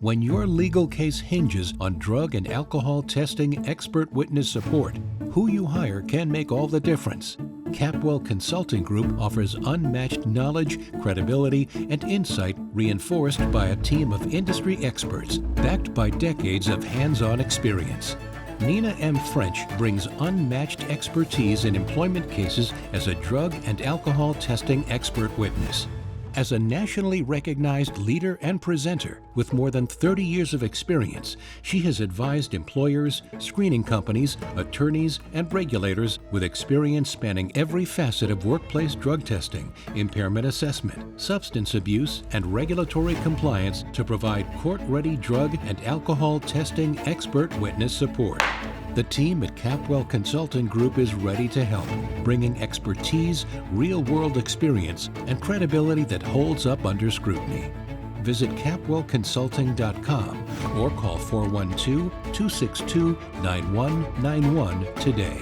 When your legal case hinges on drug and alcohol testing expert witness support, who you hire can make all the difference. Capwell Consulting Group offers unmatched knowledge, credibility, and insight reinforced by a team of industry experts backed by decades of hands-on experience. Nina M. French brings unmatched expertise in employment cases as a drug and alcohol testing expert witness. As a nationally recognized leader and presenter with more than 30 years of experience, she has advised employers, screening companies, attorneys, and regulators with experience spanning every facet of workplace drug testing, impairment assessment, substance abuse, and regulatory compliance to provide court-ready drug and alcohol testing expert witness support. The team at Capwell Consulting Group is ready to help, bringing expertise, real-world experience, and credibility that holds up under scrutiny. Visit capwellconsulting.com or call 412-262-9191 today.